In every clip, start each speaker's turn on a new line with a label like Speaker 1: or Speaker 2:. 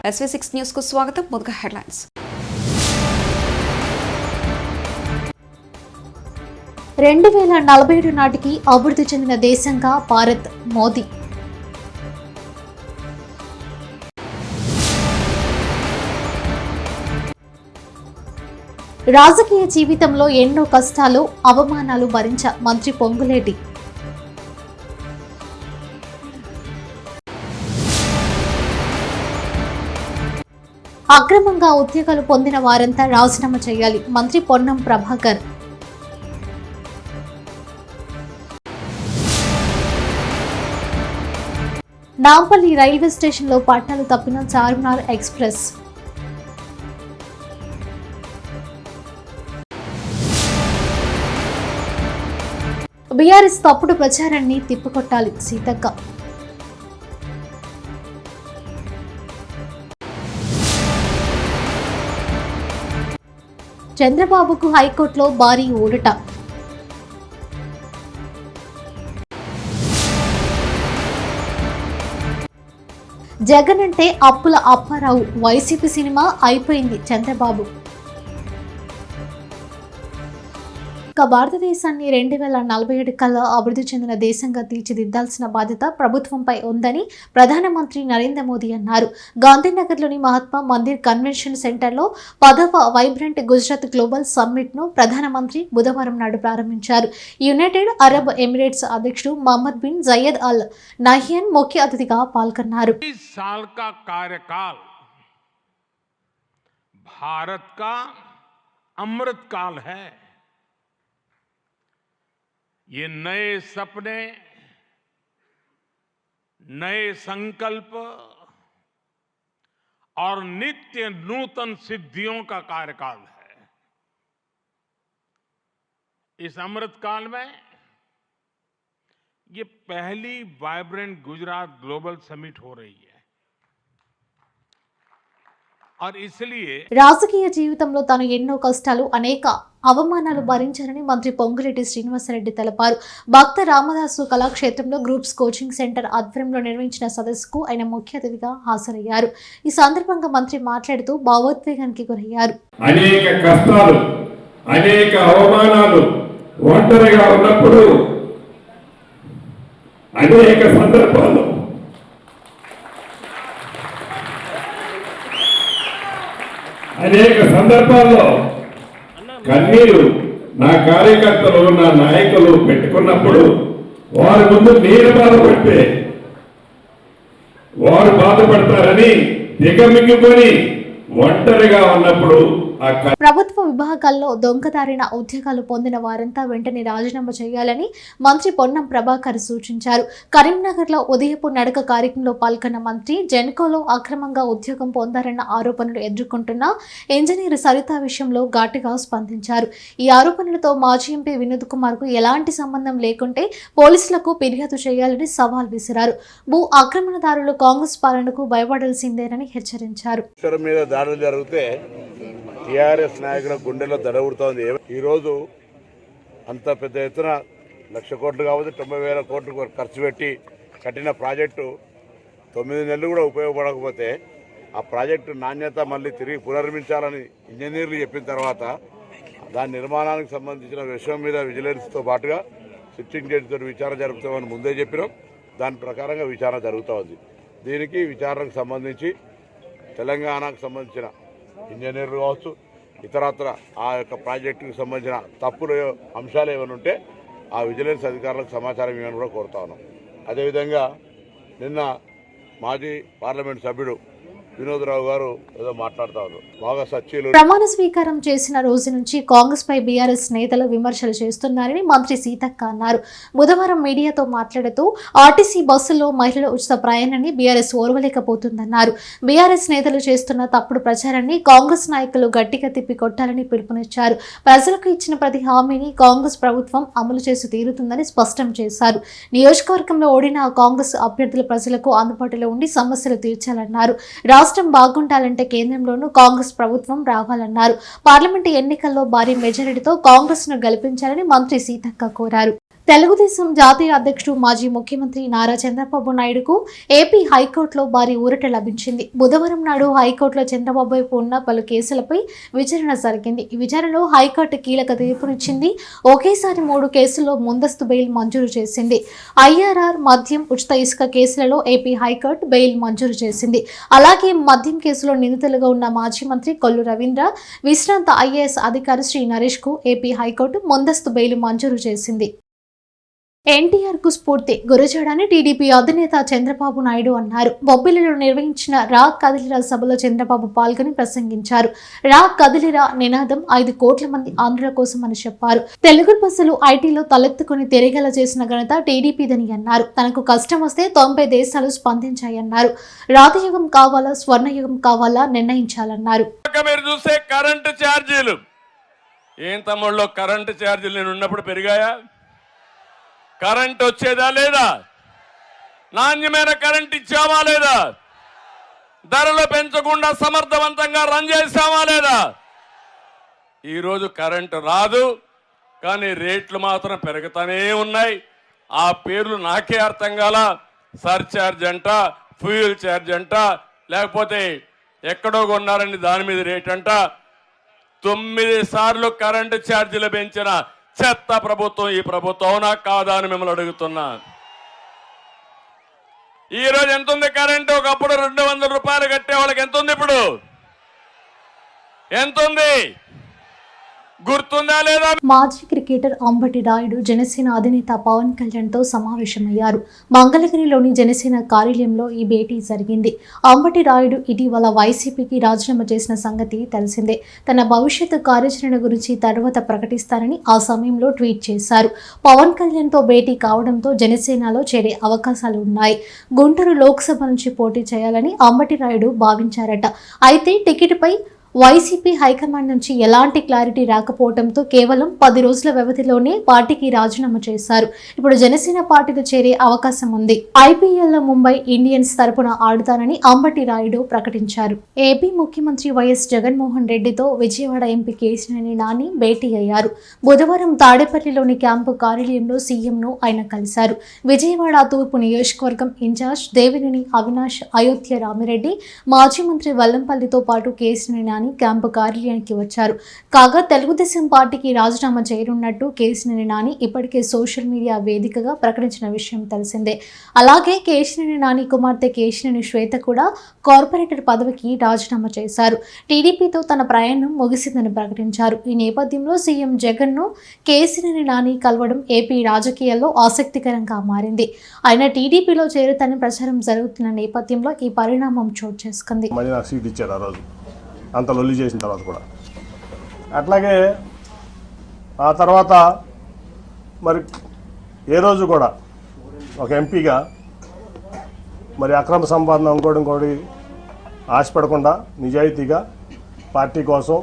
Speaker 1: SV6 news కు స్వాగతం. ముందుగా హెడ్లైన్స్.
Speaker 2: నాటికి అభివృద్ధి చెందిన దేశంగా భారత్. మోదీ. రాజకీయ జీవితంలో ఎన్నో కష్టాలు, అవమానాలు భరించ మంత్రి పొంగులేటి. అక్రమంగా ఉద్యోగాలు పొందిన వారంతా రాజీనామా చేయాలి. మంత్రి పొన్నం ప్రభాకర్. నాంపల్లి రైల్వే స్టేషన్లో పట్టాలు తప్పిన చార్మినార్ ఎక్స్ప్రెస్. బీఆర్ఎస్ తప్పుడు ప్రచారాన్ని తిప్పికొట్టాలి. సీతక్క. చంద్రబాబుకు హైకోర్టులో భారీ ఊరట. జగన్ అంటే అప్పుల అప్పారావు. వైసీపీ సినిమా అయిపోయింది చంద్రబాబు. భారతదేశాన్ని 2047 కల్లా అభివృద్ధి చెందిన దేశంగా తీర్చిదిద్దాల్సిన బాధ్యత ప్రభుత్వంపై ఉందని ప్రధానమంత్రి నరేంద్ర మోదీ అన్నారు. గాంధీనగర్లోని మహాత్మా మందిర్ కన్వెన్షన్ సెంటర్లో 10వ వైబ్రెంట్ గుజరాత్ గ్లోబల్ సమ్మిట్ ను ప్రధానమంత్రి బుధవారం నాడు ప్రారంభించారు. యునైటెడ్ అరబ్ ఎమిరేట్స్ అధ్యక్షుడు Mohammed bin Zayed Al Nahyan ముఖ్య అతిథిగా పాల్గొన్నారు.
Speaker 3: ये नए सपने, नए संकल्प और नित्य नूतन सिद्धियों का कार्यकाल है. इस अमृत काल में ये पहली वाइब्रेंट गुजरात ग्लोबल समिट हो रही है.
Speaker 2: రాజకీయ జీవితంలో తాను ఎన్నో కష్టాలు, అనేక అవమానాలు భరించారని మంత్రి పొంగులేటి శ్రీనివాసరెడ్డి తెలిపారు. భక్త రామదాసు కళాక్షేత్రంలో గ్రూప్స్ కోచింగ్ సెంటర్ ఆధ్వర్యంలో నిర్వహించిన సదస్సుకు ఆయన ముఖ్య అతిథిగా హాజరయ్యారు. ఈ సందర్భంగా మంత్రి మాట్లాడుతూ భావోద్వేగానికి గురయ్యారు.
Speaker 4: అనేక కష్టాలు, అనేక అవమానాలు, ఒంటరిగా ఉన్నప్పుడు అనేక సందర్భాలు కన్నీరు నా కార్యకర్తలు, నా నాయకులు పెట్టుకున్నప్పుడు వారి ముందు నేను బాధపడితే వారు బాధపడతారని దిగమింగుకొని ఒంటరిగా ఉన్నప్పుడు
Speaker 2: ప్రభుత్వ విభాగాల్లో దొంగదారిన ఉద్యోగాలు పొందిన వారంతా వెంటనే రాజీనామా చేయాలని మంత్రి పొన్నం ప్రభాకర్ సూచించారు. కరీంనగర్లో ఉదయపు నడక కార్యక్రమంలో పాల్గొన్న మంత్రి జెన్కోలో అక్రమంగా ఉద్యోగం పొందారన్న ఆరోపణలు ఎదుర్కొంటున్న ఇంజనీర్ సరిత విషయంలో ఘాటుగా స్పందించారు. ఈ ఆరోపణలతో మాజీ ఎంపీ వినోద్ కుమార్ కు ఎలాంటి సంబంధం లేకుంటే పోలీసులకు ఫిర్యాదు చేయాలని సవాల్ విసిరారు. భూ ఆక్రమణదారులు కాంగ్రెస్ పాలనకు భయపడాల్సిందేనని హెచ్చరించారు.
Speaker 5: టీఆర్ఎస్ నాయకుల గుండెల్లో దడవుడుతోంది. ఈరోజు అంత పెద్ద ఎత్తున 1,00,000 కోట్లు కావచ్చు, 90,000 కోట్లు ఖర్చు పెట్టి కట్టిన ప్రాజెక్టు 9 నెలలు కూడా ఉపయోగపడకపోతే ఆ ప్రాజెక్టు నాణ్యత మళ్ళీ తిరిగి పునర్మించాలని ఇంజనీర్లు చెప్పిన తర్వాత దాని నిర్మాణానికి సంబంధించిన విషయం మీద విజిలెన్స్తో పాటుగా సిట్టింగ్ జడ్జితో విచారణ జరుపుతామని ముందే చెప్పినాం. దాని ప్రకారంగా విచారణ జరుగుతూ ఉంది. దీనికి విచారణకు సంబంధించి తెలంగాణకు సంబంధించిన ఇంజనీర్లు కావచ్చు, ఇతరత్ర ఆ యొక్క ప్రాజెక్టుకు సంబంధించిన తప్పులు అంశాలు ఏమైనా ఉంటే ఆ విజిలెన్స్ అధికారులకు సమాచారం ఇవ్వని కూడా కోరుతా ఉన్నాం. అదేవిధంగా నిన్న మాజీ పార్లమెంట్ సభ్యుడు వినోదరావు గారు ఏదో మాట్లాడుతూ ఉన్నారు. బాగా సచ్చీలు
Speaker 2: ప్రమాణ స్వీకారం చేసిన రోజు నుంచి కాంగ్రెస్ పై బీఆర్ఎస్ నేతలు విమర్శలు చేస్తున్నారని మంత్రి సీతక్క అన్నారు. బుధవారం మీడియాతో మాట్లాడుతూ ఆర్టీసీ బస్సుల్లో మహిళల ఉచిత ప్రయాణాన్ని బీఆర్ఎస్ ఓర్వలేకపోతుందన్నారు. బీఆర్ఎస్ నేతలు చేస్తున్న తప్పుడు ప్రచారాన్ని కాంగ్రెస్ నాయకులు గట్టిగా తిప్పి కొట్టాలని పిలుపునిచ్చారు. ప్రజలకు ఇచ్చిన ప్రతి హామీని కాంగ్రెస్ ప్రభుత్వం అమలు చేసి తీరుతుందని స్పష్టం చేశారు. నియోజకవర్గంలో ఓడిన కాంగ్రెస్ అభ్యర్థులు ప్రజలకు అందుబాటులో ఉండి సమస్యలు తీర్చాలన్నారు. రాష్ట్రం బాగుండాలంటే కేంద్రంలోనూ కాంగ్రెస్ ప్రభుత్వం రావాలన్నారు. పార్లమెంటు ఎన్నికల్లో భారీ మెజారిటీతో కాంగ్రెస్ ను గెలిపించాలని మంత్రి సీతక్క కోరారు. తెలుగుదేశం జాతీయ అధ్యక్షుడు మాజీ ముఖ్యమంత్రి నారా చంద్రబాబు నాయుడుకు ఏపీ హైకోర్టులో భారీ ఊరట లభించింది. బుధవారం నాడు హైకోర్టులో చంద్రబాబు వైపు ఉన్న పలు కేసులపై విచారణ జరిగింది. ఈ విచారణలో హైకోర్టు కీలక తీర్పునిచ్చింది. ఒకేసారి 3 కేసుల్లో ముందస్తు బెయిల్ మంజూరు చేసింది. ఐఆర్ఆర్, మద్యం, ఉచిత ఇసుక కేసులలో ఏపీ హైకోర్టు బెయిల్ మంజూరు చేసింది. అలాగే మద్యం కేసులో నిందితులుగా ఉన్న మాజీ మంత్రి కొల్లు రవీంద్ర, విశ్రాంత ఐఏఎస్ అధికారి శ్రీ నరేష్ కు ఏపీ హైకోర్టు ముందస్తు బెయిల్ మంజూరు చేసింది. ఎన్టీఆర్ కు స్ఫూర్తి గురజాడని టీడీపీ అధినేత చంద్రబాబు నాయుడు అన్నారు. బొబ్బిలిలో నిర్వహించిన రా కదిలిరా సభలో చంద్రబాబు పాల్గొని ప్రసంగించారు. రా కదిలిరా నినాదం 5 కోట్ల మంది ఆంధ్రుల కోసం అని చెప్పారు. తెలుగు బస్సులు ఐటీలో తలెత్తుకుని తిరిగేలా చేసిన ఘనత టీడీపీదని అన్నారు. తనకు కష్టం వస్తే 90 దేశాలు స్పందించాయన్నారు. రాతయుగం కావాలా, స్వర్ణయుగం కావాలా నిర్ణయించాలన్నారు.
Speaker 6: మీరు చూస్తే కరెంటు ఛార్జీలు ఏం తమ్ముళ్ళు, కరెంటు ఛార్జీలు నేను ఉన్నప్పుడు పెరిగాయా? కరెంట్ వచ్చేదా లేదా? నాణ్యమైన కరెంట్ ఇచ్చామా లేదా? ధరలు పెంచకుండా సమర్థవంతంగా రన్ చేసామా లేదా? ఈరోజు కరెంటు రాదు, కానీ రేట్లు మాత్రం పెరుగుతూనే ఉన్నాయి. ఆ పేర్లు నాకే అర్థం కాల. సర్ఛార్జ్ అంట, ఫ్యూయల్ ఛార్జ్ అంట, లేకపోతే ఎక్కడో కొన్నారని దాని మీద రేట్ అంట. 9 సార్లు కరెంటు ఛార్జీలు పెంచిన చెత్త ప్రభుత్వం ఈ ప్రభుత్వం, అవునా కాదా అని మిమ్మల్ని అడుగుతున్నా. ఈ రోజు ఎంత ఉంది కరెంటు? ఒకప్పుడు 200 రూపాయలు కట్టే వాళ్ళకి ఎంత ఉంది? ఇప్పుడు ఎంత ఉంది? గుర్తుందా లేదా?
Speaker 2: మాజీ క్రికెటర్ అంబటి రాయుడు జనసేన అధినేత పవన్ కళ్యాణ్ తో సమావేశమయ్యారు. మంగళగిరిలోని జనసేన కార్యాలయంలో ఈ భేటీ జరిగింది. అంబటి రాయుడు ఇటీవల వైసీపీకి రాజీనామా చేసిన సంగతి తెలిసిందే. తన భవిష్యత్తు కార్యాచరణ గురించి తర్వాత ప్రకటిస్తారని ఆ సమయంలో ట్వీట్ చేశారు. పవన్ కళ్యాణ్ తో భేటీ కావడంతో జనసేనలో చేరే అవకాశాలు ఉన్నాయి. గుంటూరు లోక్సభ నుంచి పోటీ చేయాలని అంబటి రాయుడు భావించారట. అయితే టికెట్పై వైసీపీ హైకమాండ్ నుంచి ఎలాంటి క్లారిటీ రాకపోవడంతో కేవలం 10 రోజుల వ్యవధిలోనే పార్టీకి రాజీనామా చేశారు. ఇప్పుడు జనసేన పార్టీలో చేరే అవకాశం ఉంది. ఐపీఎల్లో ముంబై ఇండియన్స్ తరపున ఆడుతానని అంబటి రాయుడు ప్రకటించారు. ఏపీ ముఖ్యమంత్రి వైఎస్ జగన్మోహన్ రెడ్డితో విజయవాడ ఎంపీ కేశినేని నాని భేటీ అయ్యారు. బుధవారం తాడేపల్లిలోని క్యాంపు కార్యాలయంలో సీఎంను ఆయన కలిశారు. విజయవాడ తూర్పు నియోజకవర్గం ఇన్ఛార్జ్ దేవినేని అవినాష్, అయోధ్య రామిరెడ్డి, మాజీ మంత్రి వెల్లంపల్లితో పాటు కేశినేని నాని క్యాంపు కార్యాలయానికి వచ్చారు. కాగా తెలుగుదేశం పార్టీకి రాజీనామా చేయనున్నట్టు కేశినేని నాని ఇప్పటికే సోషల్ మీడియా వేదికగా ప్రకటించిన విషయం తెలిసిందే. అలాగే కేశినేని నాని కుమార్తె కేశినేని శ్వేత కూడా కార్పొరేటర్ పదవికి రాజీనామా చేశారు. టీడీపీతో తన ప్రయాణం ముగిసిందని ప్రకటించారు. ఈ నేపథ్యంలో సీఎం జగన్ను కేశినేని నాని కలవడం ఏపీ రాజకీయాల్లో ఆసక్తికరంగా మారింది. ఆయన టీడీపీలో చేరుతానని ప్రచారం జరుగుతున్న నేపథ్యంలో ఈ పరిణామం చోటు చేసుకుంది.
Speaker 7: అంత లొల్లి చేసిన తర్వాత కూడా అట్లాగే ఆ తర్వాత మరి ఏ రోజు కూడా ఒక ఎంపీగా మరి అక్రమ సంపాదన ఇంకోటి ఆశపడకుండా నిజాయితీగా పార్టీ కోసం,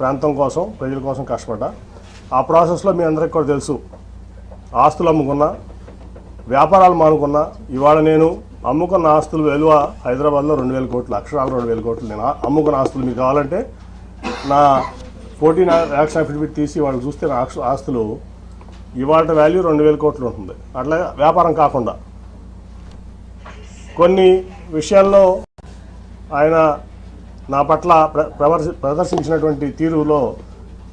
Speaker 7: ప్రాంతం కోసం, ప్రజల కోసం కష్టపడ్డా. ఆ ప్రాసెస్లో మీ అందరికీ కూడా తెలుసు, ఆస్తులు అమ్ముకున్నా, వ్యాపారాలు మానుకున్నా. ఇవాళ నేను అమ్ముకున్న ఆస్తులు విలువ హైదరాబాద్లో 2,000 కోట్లు, అక్షరాలు 2,000 కోట్లు. నేను అమ్ముకున్న ఆస్తులు మీకు కావాలంటే నా 14 యాక్షన్ అఫిడవిట్ తీసి వాళ్ళు చూస్తే నా ఆస్తులు ఇవాళ వాల్యూ 2,000 కోట్లు ఉంటుంది. అట్లా వ్యాపారం కాకుండా కొన్ని విషయాల్లో ఆయన నా పట్ల ప్రదర్శించినటువంటి తీరులో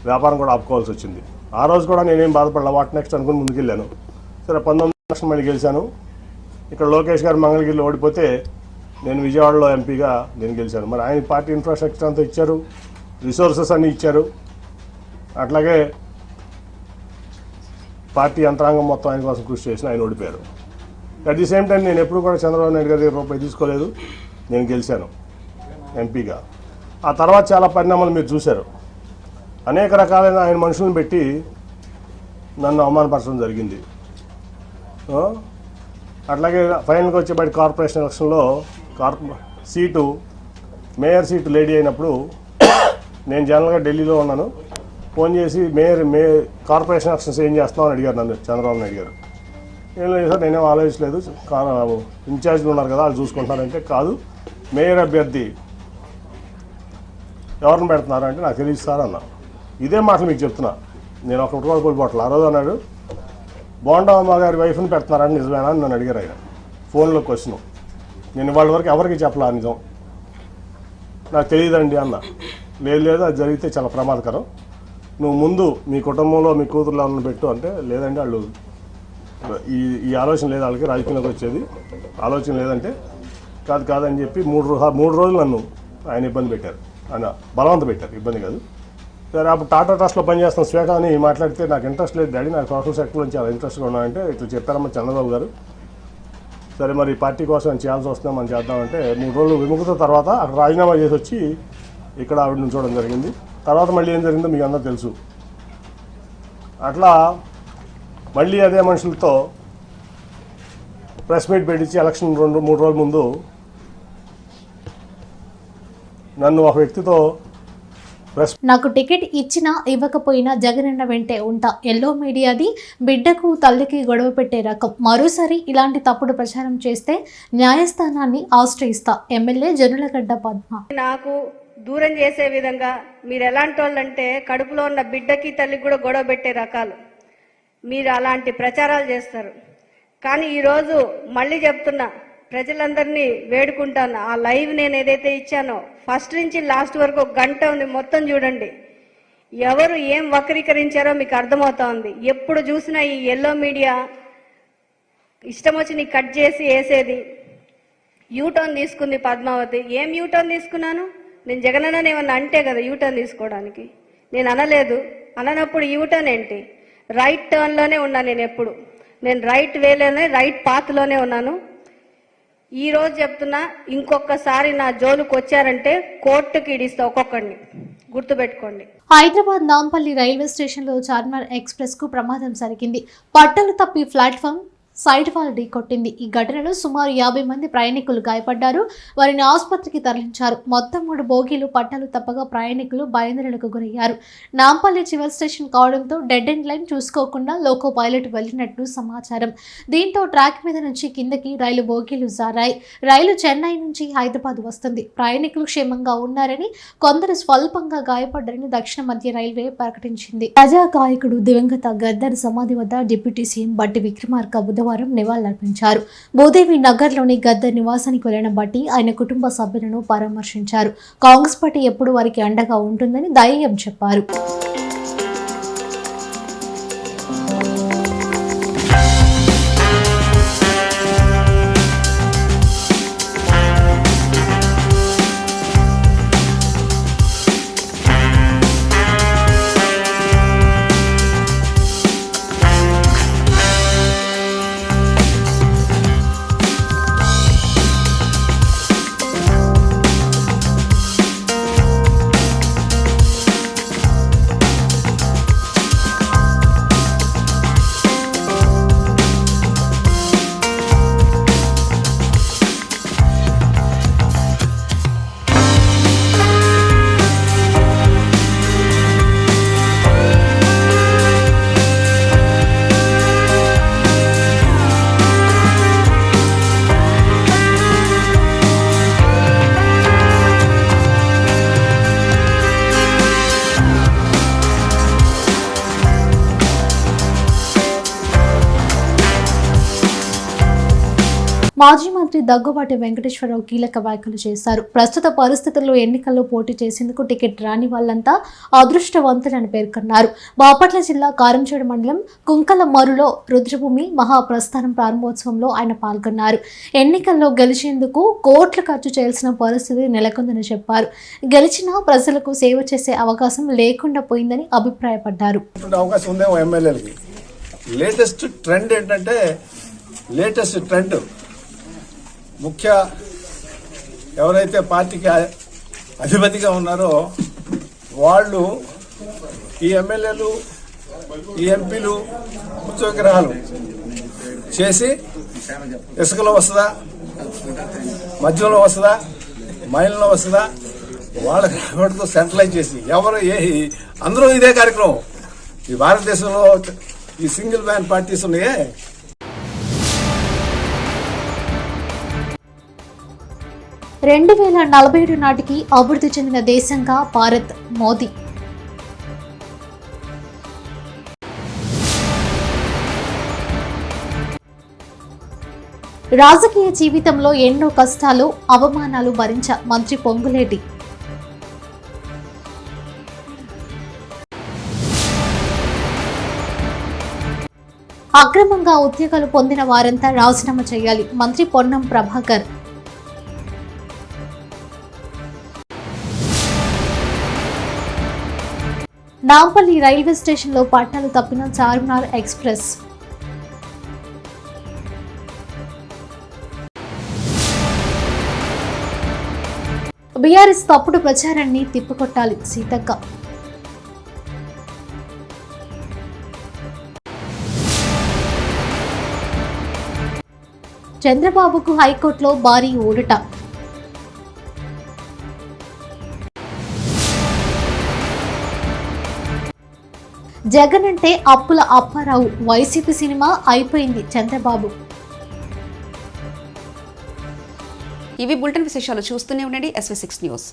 Speaker 7: వ్యాపారం కూడా ఆపుకోవాల్సి వచ్చింది. ఆ రోజు కూడా నేనేం బాధపడలా, వాట్ నెక్స్ట్ అనుకుని ముందుకెళ్ళాను. సరే 19 లక్షలు మళ్ళీ గెలిచాను. ఇక్కడ లోకేష్ గారు మంగళగిరిలో ఓడిపోతే నేను విజయవాడలో ఎంపీగా నేను గెలిచాను. మరి ఆయన పార్టీ ఇన్ఫ్రాస్ట్రక్చర్ అంతా ఇచ్చారు, రిసోర్సెస్ అన్నీ ఇచ్చారు. అట్లాగే పార్టీ యంత్రాంగం మొత్తం ఆయన కోసం కృషి చేసిన ఆయన ఓడిపోయారు. అట్ ది సేమ్ టైం నేను ఎప్పుడు కూడా చంద్రబాబు నాయుడు గారి దగ్గర రూపాయి తీసుకోలేదు, నేను గెలిచాను ఎంపీగా. ఆ తర్వాత చాలా పరిణామాలు మీరు చూశారు. అనేక రకాలైన ఆయన మనుషులను పెట్టి నన్ను అవమానపరచడం జరిగింది. అట్లాగే ఫైనల్గా వచ్చేబడి కార్పొరేషన్ ఎలక్షన్లో మేయర్ సీటు లేడీ అయినప్పుడు నేను జనరల్గా ఢిల్లీలో ఉన్నాను. ఫోన్ చేసి కార్పొరేషన్ ఎలక్షన్స్ ఏం చేస్తామని అడిగారు నన్ను చంద్రబాబు నాయుడు గారు. ఏం లేదు సార్, నేనేం ఆలోచించలేదు, ఇన్ఛార్జ్లు ఉన్నారు కదా వాళ్ళు చూసుకుంటారంటే, కాదు మేయర్ అభ్యర్థి ఎవరిని పెడుతున్నారు అంటే నాకు తెలియదు సార్ అన్నా. ఇదే మాటలు మీకు చెప్తున్నా, నేను ఒకటి కూడా కోల్పోవట్లేదు. ఆ రోజు అన్నాడు బోండమ్మ గారి వైఫ్ని పెడుతున్నారని నిజమేనా అని నన్ను అడిగారు ఆయన ఫోన్లో క్వశ్చన్. నేను వాళ్ళ వరకు ఎవరికి చెప్పలా నిజం, నాకు తెలియదండి అన్న. లేదు అది జరిగితే చాలా ప్రమాదకరం, నువ్వు ముందు మీ కుటుంబంలో మీ కూతుర్లో ఉన్న పెట్టు అంటే, లేదండి వాళ్ళు ఈ ఆలోచన లేదు, వాళ్ళకి రాజకీయంలోకి వచ్చేది ఆలోచన లేదంటే, కాదని చెప్పి 3 రోజులు నన్ను ఆయన ఇబ్బంది పెట్టారు, ఆయన బలవంత పెట్టారు, ఇబ్బంది కాదు. సరే అప్పుడు టాటా ట్రస్ట్లో పనిచేస్తున్న శ్వేత అని మాట్లాడితే, నాకు ఇంట్రెస్ట్ లేదు డాడీ, నాకు సోషల్ సెక్టర్లో చాలా ఇంట్రెస్ట్గా ఉన్నాయంటే ఇట్లా చెప్పారమ్మ చంద్రబాబు గారు. సరే మరి పార్టీ కోసం నేను చేయాల్సి వస్తుందా మనం చేద్దామంటే 3 రోజులు విముఖత తర్వాత అక్కడ రాజీనామా చేసి వచ్చి ఇక్కడ ఆవిడని చూడడం జరిగింది. తర్వాత మళ్ళీ ఏం జరిగిందో మీకు అందరూ తెలుసు. అట్లా మళ్ళీ అదే మనుషులతో ప్రెస్ మీట్ పెట్టించి ఎలక్షన్ 2-3 రోజుల ముందు నన్ను ఒక వ్యక్తితో
Speaker 2: నాకు టికెట్ ఇచ్చినా ఇవ్వకపోయినా జగనన్న వెంటే ఉంటా, ఎల్లో మీడియాది బిడ్డకు తల్లికి గొడవ పెట్టే రకం, మరోసారి ఇలాంటి తప్పుడు ప్రచారం చేస్తే న్యాయస్థానాన్ని ఆశ్రయిస్తా, ఎమ్మెల్యే జనులగడ్డ పద్మ.
Speaker 8: నాకు దూరం చేసే విధంగా మీరు ఎలాంటి వాళ్ళంటే కడుపులో ఉన్న బిడ్డకి తల్లికి కూడా గొడవ పెట్టే రకాలు మీరు అలాంటి ప్రచారాలు చేస్తారు. కానీ ఈరోజు మళ్ళీ చెప్తున్నా, ప్రజలందరినీ వేడుకుంటాను, ఆ లైవ్ నేను ఏదైతే ఇచ్చానో ఫస్ట్ నుంచి లాస్ట్ వరకు 1 గంట ఉంది, మొత్తం చూడండి. ఎవరు ఏం వక్రీకరించారో మీకు అర్థమవుతా ఉంది. ఎప్పుడు చూసినా ఈ ఎల్లో మీడియా ఇష్టం వచ్చి నీ కట్ చేసి వేసేది. యూటర్న్ తీసుకుంది పద్మావతి. ఏం యూటర్న్ తీసుకున్నాను నేను? జగనన్న ఏమన్నా అంటే కదా యూటర్న్ తీసుకోవడానికి, నేను అనలేదు. అననప్పుడు యూటర్న్ ఏంటి? రైట్ టర్న్లోనే ఉన్నాను నేను ఎప్పుడు. నేను రైట్ వేలోనే రైట్ పాత్లోనే ఉన్నాను. ఈ రోజు చెప్తున్నా, ఇంకొకసారి నా జోలుకు వచ్చారంటే కోర్టుకి ఇడిస్తా ఒక్కొక్కడిని, గుర్తుపెట్టుకోండి.
Speaker 2: హైదరాబాద్ నాంపల్లి రైల్వే స్టేషన్లో చార్మినార్ ఎక్స్ప్రెస్ కు ప్రమాదం జరిగింది. పట్టలు తప్పి ప్లాట్ఫామ్ సైడ్ వాల్ ఢీకొట్టింది. ఈ ఘటనలో సుమారు 50 మంది ప్రయాణికులు గాయపడ్డారు, వారిని ఆసుపత్రికి తరలించారు. మొత్తం 3 బోగీలు పట్టాలు తప్పగా ప్రయాణికులు భయాందోళనకు గురయ్యారు. నాంపల్లి చివరి స్టేషన్ కావడంతో డెడ్ ఎండ్ లైన్ చూసుకోకుండా లోకో పైలట్ వెళ్లినట్లు సమాచారం. దీంతో ట్రాక్ మీద నుంచి కిందకి రైలు బోగీలు జారాయి. రైలు చెన్నై నుంచి హైదరాబాద్ వస్తుంది. ప్రయాణికులు క్షేమంగా ఉన్నారని, కొందరు స్వల్పంగా గాయపడ్డారని దక్షిణ మధ్య రైల్వే ప్రకటించింది. ప్రజా గాయకుడు దివంగత గద్దర్ సమాధి వద్ద డిప్యూటీ సీఎం బట్టి విక్రమార్క బుధవారం నివాళులర్పించారు. భూదేవి నగర్లోని గద్దర్ నివాసానికి వెళ్లిన బట్టి ఆయన కుటుంబ సభ్యులను పరామర్శించారు. కాంగ్రెస్ పార్టీ ఎప్పుడు వారికి అండగా ఉంటుందని ధైర్యం చెప్పారు. మాజీ మంత్రి దగ్గుబాటి వెంకటేశ్వరరావు కీలక వ్యాఖ్యలు చేశారు. ప్రస్తుత పరిస్థితుల్లో ఎన్నికల్లో పోటీ చేసేందుకు టికెట్ రాని వాళ్ళంతా అదృష్టవంతులని పేర్కొన్నారు. బాపట్ల జిల్లా కారంచేడు మండలం కుంకలమరులో రుద్రభూమి మహాప్రస్థానం ప్రారంభోత్సవంలో ఆయన పాల్గొన్నారు. ఎన్నికల్లో గెలిచేందుకు కోట్లు ఖర్చు చేయాల్సిన పరిస్థితి నెలకొందని చెప్పారు. గెలిచినా ప్రజలకు సేవ చేసే అవకాశం లేకుండా పోయిందని అభిప్రాయపడ్డారు.
Speaker 9: లేటెస్ట్ ట్రెండ్ ఏంటంటే, ముఖ్య ఎవరైతే పార్టీకి అధిపతిగా ఉన్నారో వాళ్ళు ఈ ఎమ్మెల్యేలు, ఈ ఎంపీలు ఉత్సవగ్రహాలు చేసి ఇసుకలో వస్తుందా, మధ్యలో వస్తుందా, మైల్లో వస్తుందా, వాళ్ళతో సెంట్రలైజ్ చేసి ఎవరు అందరూ ఇదే కార్యక్రమం. ఈ భారతదేశంలో ఈ సింగిల్ మ్యాన్ పార్టీస్ ఉన్నాయే.
Speaker 2: 2047 నాటికి అభివృద్ధి చెందిన దేశంగా భారత్, మోదీ. రాజకీయ జీవితంలో ఎన్నో కష్టాలు, అవమానాలు భరించ మంత్రి పొంగులేటి. అక్రమంగా ఉద్యోగాలు పొందిన వారంతా రాజీనామా చేయాలి, మంత్రి పొన్నం ప్రభాకర్. నాంపల్లి రైల్వే స్టేషన్లో పట్టాలు తప్పిన చార్మినార్ ఎక్స్ప్రెస్. బీఆర్ఎస్ తప్పుడు ప్రచారాన్ని తిప్పికొట్టాలి, సీతక్క. చంద్రబాబుకు హైకోర్టులో భారీ ఊరట. జగన్ అంటే అప్పుల అప్పారావు, వైసీపీ సినిమా అయిపోయింది చంద్రబాబు.
Speaker 1: ఇవి బులెటిన్ విశేషాలు. చూస్తూనే ఉండండి SV6 న్యూస్.